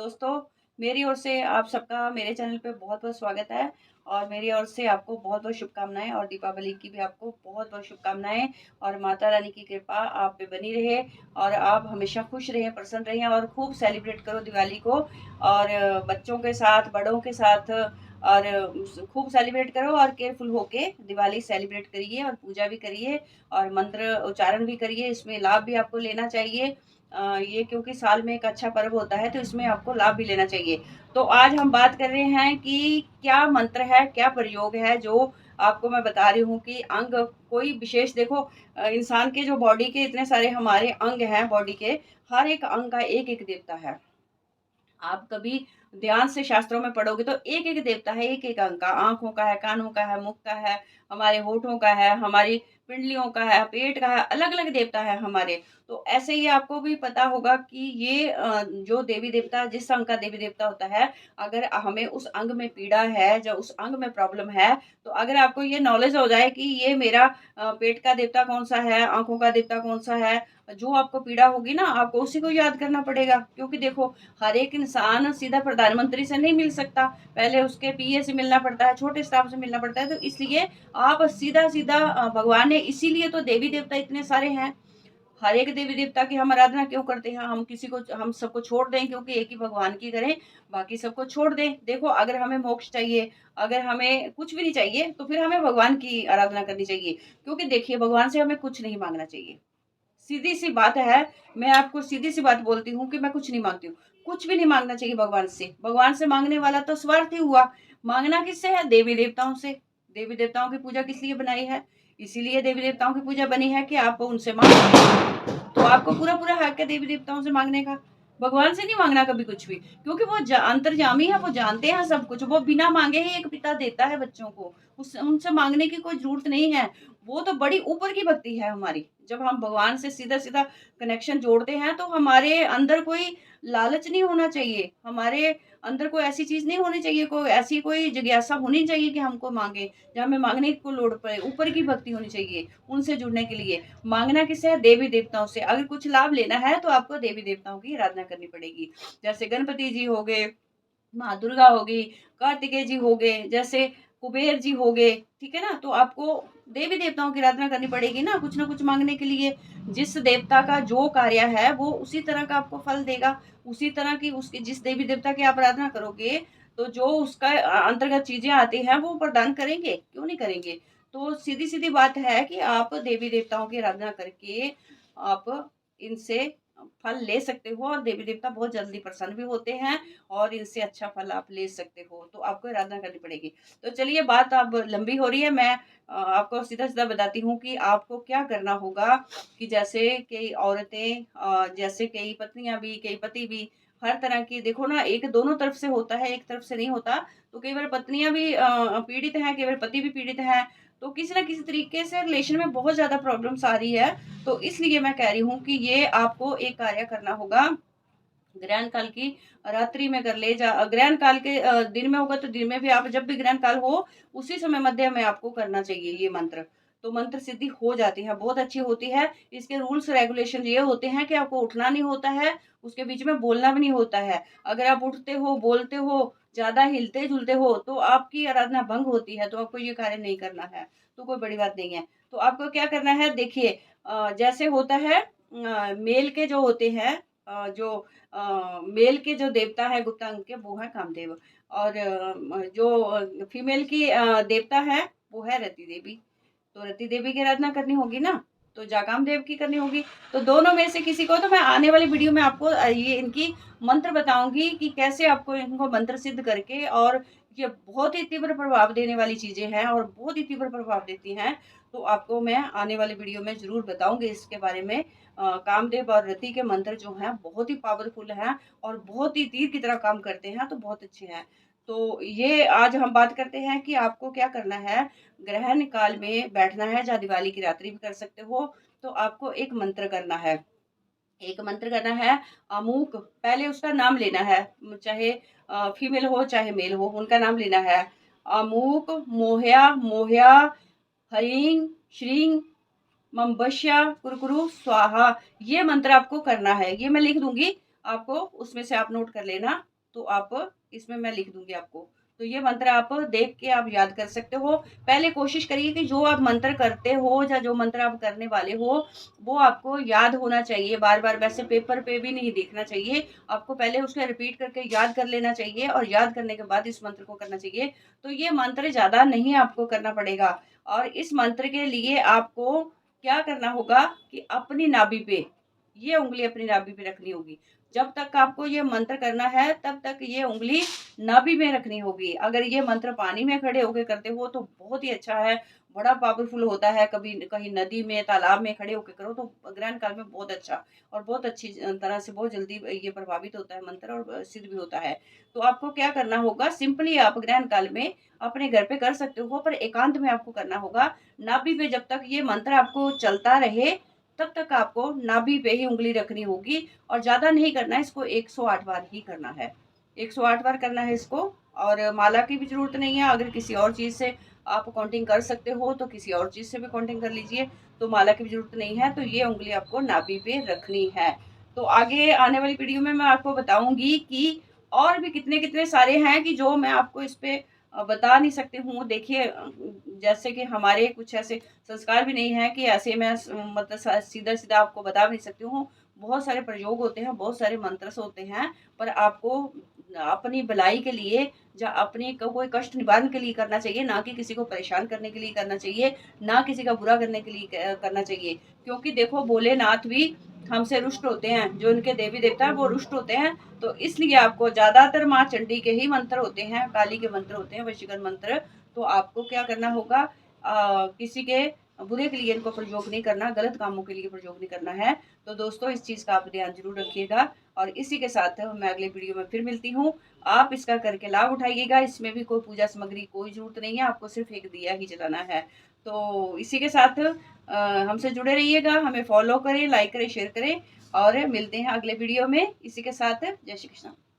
दोस्तों, मेरी ओर से आप सबका मेरे चैनल पे बहुत-बहुत स्वागत है और मेरी ओर से आपको बहुत-बहुत शुभकामनाएँ और दीपावली की भी आपको बहुत-बहुत शुभकामनाएँ और माता रानी की कृपा आप पे बनी रहे और आप हमेशा खुश रहें, प्रसन्न रहें और खूब सेलिब्रेट करो दिवाली को और बच्चों के साथ, बड़ों के साथ और खूब सेलिब्रेट करो और केयरफुल होके दिवाली सेलिब्रेट करिए और पूजा भी करिए और मंत्र उच्चारण भी करिए। इसमें लाभ भी आपको लेना चाहिए। ये क्योंकि साल में एक अच्छा पर्व होता है तो इसमें आपको लाभ भी लेना चाहिए। तो आज हम बात कर रहे हैं कि क्या मंत्र है, क्या प्रयोग है जो आपको मैं बता रही हूँ कि अंग कोई विशेष देखो इंसान के जो बॉडी के इतने सारे हमारे अंग हैं बॉडी के, हर एक अंग का एक-एक देवता है। आप कभी ध्यान से शास्त्रों में पढ़ोगे तो एक-एक देवता है, एक-एक अंग का, आँखों का है, कानों का है, मुख का है, हमारे होठों का है, हमारी पिंडलियों का है, पेट का है, अलग-अलग देवता है हमारे। तो ऐसे ही आपको भी पता होगा कि ये जो देवी-देवता जिस अंग का देवी-देवता होता है, अगर हमें उस अंग में पीड़ा है, जो उस अंग में प्रॉब्लम है, तो अगर आपको ये नॉलेज हो जाए कि ये मेरा पेट का देवता कौन-सा है, आँखों का देवता कौन-सा है, जो आपको पीड़ा होगी ना, आपको उसी को याद करना पड़ेगा। क्योंकि देखो हर एक इंसान सीधा प्रधानमंत्री से नहीं मिल सकता, पहले उसके पीए से मिलना पड़ता है, छोटे स्टाफ से मिलना पड़ता है, तो इसलिए आप सीधा-सीधा भगवान ने इसीलिए तो देवी-देवता इतने सारे हैं। हर एक देवी-देवता की हम आराधना क्यों करते हैं? हम किसी को हम सबको छोड़ दें क्योंकि एक ही भगवान की करें, बाकी सबको छोड़ दें। देखो अगर हमें मोक्ष चाहिए, अगर हमें कुछ भी नहीं चाहिए, तो फिर हमें भगवान की आराधना करनी चाहिए। क्योंकि देखिए भगवान से हमें कुछ नहीं माँगना चाहिए। सीधी-सी बात है, मैं आपको सीधी-सी बात बोलती हूँ कि मैं कुछ नहीं माँगती हूँ। कुछ भी नहीं माँगना चाहिए भगवान से। भगवान से माँगने वाला तो स्वार्थी हुआ। माँगना किससे है? देवी-देवताओं से। देवी-देवताओं की पूजा किस लिए बनाई है? इसीलिए देवी-देवताओं की पूजा बनी है कि आप उनसे माँगो। तो आपको पूरा-पूरा हक है देवी-देवताओं से माँगने का। भगवान से नहीं माँगना कभी कुछ भी, क्योंकि वो अंतर्यामी है, वो जानते हैं सब कुछ। वो बिना माँगे ही एक पिता देता है बच्चों को। उस उनसे माँगने की कोई ज़रूरत नहीं है। वो तो बड़ी ऊपर की भक्ति है हमारी। जब हम भगवान से सीधा-सीधा कनेक्शन जोड़ते हैं, तो हमारे अंदर कोई लालच नहीं होना चाहिए। हमारे अंदर कोई ऐसी चीज़ नहीं होनी चाहिए, कोई ऐसी कोई जिज्ञासा होनी चाहिए कि हमको माँगे, या हमें माँगने को लोड़ पड़े। ऊपर की भक्ति होनी चाहिए, उनसे जुड़ने के लिए। माँगना किससे है? देवी-देवताओं से। अगर कुछ लाभ लेना है, तो आपको देवी-देवताओं की आराधना करनी पड़ेगी। जैसे गणपति जी हो गए, माँ दुर्गा हो गई, कार्तिकेय जी हो गए, जैसे कुबेर जी हो गए, ठीक है ना? तो आपको देवी-देवताओं की आराधना करनी पड़ेगी ना कुछ माँगने के लिए। जिस देवता का जो कार्य है, वो उसी तरह का आपको फल देगा। उसी तरह की उसकी जिस देवी-देवता की आप आराधना करोगे, तो जो उसका अंतर्गत चीज़ें आती हैं, वो प्रदान करेंगे, क्यों नहीं करेंगे? तो सीधी-सीधी बात है कि आप देवी-देवताओं की आराधना करके आप इनसे फल ले सकते हो और देवी-देवता बहुत जल्दी प्रसन्न भी होते हैं और इनसे अच्छा फल आप ले सकते हो, तो आपको आराधना करनी पड़ेगी। तो चलिए बात अब लंबी हो रही है, मैं आपको सीधा-सीधा बताती हूँ कि आपको क्या करना होगा कि जैसे कई औरतें जैसे कई पत्नियाँ भी, कई पति भी, हर तरह की देखो ना एक दोनों तरफ से होता है, एक तरफ से नहीं होता। तो कई बार पत्नियाँ भी पीड़ित हैं, कई बार पति भी पीड़ित हैं, तो किसी न किसी तरीके से रिलेशन में बहुत ज़्यादा प्रॉब्लम्स आ रही है। तो इसलिए मैं कह रही हूँ कि ये आपको एक कार्य करना होगा ग्रहण काल की रात्रि में कर ले जा ग्रहण काल के दिन में होगा तो दिन में भी आप जब भी ग्रहण काल हो, उसी समय मध्य में आपको करना चाहिए ये मंत्र। तो मंत्र सिद्धि हो जाती है, बहुत अच्छी होती है। इसके रूल्स रेगुलेशन ये होते हैं कि आपको उठना नहीं होता है, उसके बीच में बोलना भी नहीं होता है। अगर आप उठते हो, बोलते हो, ज़्यादा हिलते-जुलते हो, तो आपकी आराधना भंग होती है, तो आपको ये कार्य नहीं करना है। तो कोई बड़ी बात नहीं है। तो आपको क्या करना है देखिए जैसे होता है मेल के जो होते हैं जो मेल के जो देवता है गुप्त अंग के वो है कामदेव और जो फीमेल की देवता है वो है रति देवी। तो रति देवी की आराधना करनी होगी ना, तो जाकाम देव की करनी होगी। तो दोनों में से किसी को तो मैं आने वाली वीडियो में आपको ये इनकी मंत्र बताऊँगी कि कैसे आपको इनको मंत्र सिद्ध करके और ये बहुत ही तीव्र प्रभाव देने वाली चीज़ें हैं और बहुत ही तीव्र प्रभाव देती हैं। तो आपको मैं आने वाली वीडियो में ज़रूर बताऊँगी इसके बारे में। कामदेव और रति के मंत्र जो हैं बहुत ही पावरफुल हैं और बहुत ही तीर की तरह काम करते हैं, तो बहुत अच्छे हैं। तो ये आज हम बात करते हैं कि आपको क्या करना है ग्रहण काल में बैठना है, या दिवाली की रात्रि भी कर सकते हो, तो आपको एक मंत्र करना है। एक मंत्र करना है अमूक, पहले उसका नाम लेना है, चाहे फीमेल हो चाहे मेल हो, उनका नाम लेना है। अमूक, मोह्या, मोह्या, ह्रीं, श्रीं, मम बश्या कुरकुरु स्वाहा। ये मंत्र आपको करना है, ये मैं लिख दूंगी, आपको उसमें से आप नोट कर लेना। तो आप इसमें मैं लिख दूंगी आपको। तो ये मंत्र आप देख के आप याद कर सकते हो। पहले कोशिश करिए कि जो आप मंत्र करते हो या जो मंत्र आप करने वाले हो वो आपको याद होना चाहिए बार बार। वैसे पेपर पे भी नहीं देखना चाहिए, आपको पहले उसको रिपीट करके याद कर लेना चाहिए और याद करने के बाद इस मंत्र को करना चाहिए। तो ये मंत्र ज़्यादा नहीं आपको करना पड़ेगा। और इस मंत्र के लिए आपको क्या करना होगा कि अपनी नाभि पे, ये उंगली अपनी नाभि पे रखनी होगी। जब तक आपको ये मंत्र करना है तब तक ये उंगली नाभि में रखनी होगी। अगर ये मंत्र पानी में खड़े होकर करते हो तो बहुत ही अच्छा है, बड़ा पावरफुल होता है। कभी कहीं नदी में, तालाब में खड़े होकर करो तो ग्रहण काल में बहुत अच्छा और बहुत अच्छी तरह से बहुत जल्दी ये प्रभावित होता है मंत्र और सिद्ध भी होता है। तो आपको क्या करना होगा, सिंपली आप ग्रहण काल में अपने घर पे कर सकते हो, पर एकांत में आपको करना होगा। नाभि पे जब तक ये मंत्र आपको चलता रहे तब तक आपको नाभि पे ही उंगली रखनी होगी और ज्यादा नहीं करना है इसको। 108 बार ही करना है, 108 बार करना है इसको। और माला की भी जरूरत नहीं है। अगर किसी और चीज से आप काउंटिंग कर सकते हो तो किसी और चीज से भी काउंटिंग कर लीजिए। तो माला की भी जरूरत नहीं है। तो ये उंगली आपको नाभि पे रखनी है। तो आगे आने वाली वीडियो में मैं आपको बताऊंगी कि और भी कितने कितने सारे हैं कि जो मैं आपको इस पे बता नहीं सकती हूँ। देखिए जैसे कि हमारे कुछ ऐसे संस्कार भी नहीं है कि ऐसे मैं मतलब सीधा सीधा आपको बता भी नहीं सकती हूँ। बहुत सारे प्रयोग होते हैं, बहुत सारे मंत्र होते हैं, पर आपको अपनी भलाई के लिए या अपने कोई कष्ट निवारण के लिए करना चाहिए, ना कि किसी को परेशान करने के लिए करना चाहिए, ना किसी का बुरा करने के लिए करना चाहिए। क्योंकि देखो भोलेनाथ भी हमसे रुष्ट होते हैं, जो उनके देवी देवता है वो रुष्ट होते हैं। तो इसलिए आपको ज्यादातर माँ चंडी के ही मंत्र होते हैं, काली के मंत्र होते हैं, वशीकरण मंत्र। तो आपको क्या करना होगा, किसी के बुरे के लिए इनको प्रयोग नहीं करना, गलत कामों के लिए प्रयोग नहीं करना है। तो दोस्तों इस चीज का आप ध्यान जरूर रखिएगा। और इसी के साथ मैं अगले वीडियो में फिर मिलती हूँ। आप इसका करके लाभ उठाइएगा। इसमें भी कोई पूजा सामग्री कोई जरूरत नहीं है, आपको सिर्फ एक दिया ही जलाना है। तो इसी के साथ हमसे जुड़े रहिएगा, हमें फॉलो करें, लाइक करें, शेयर करें और मिलते हैं अगले वीडियो में। इसी के साथ जय श्री कृष्ण।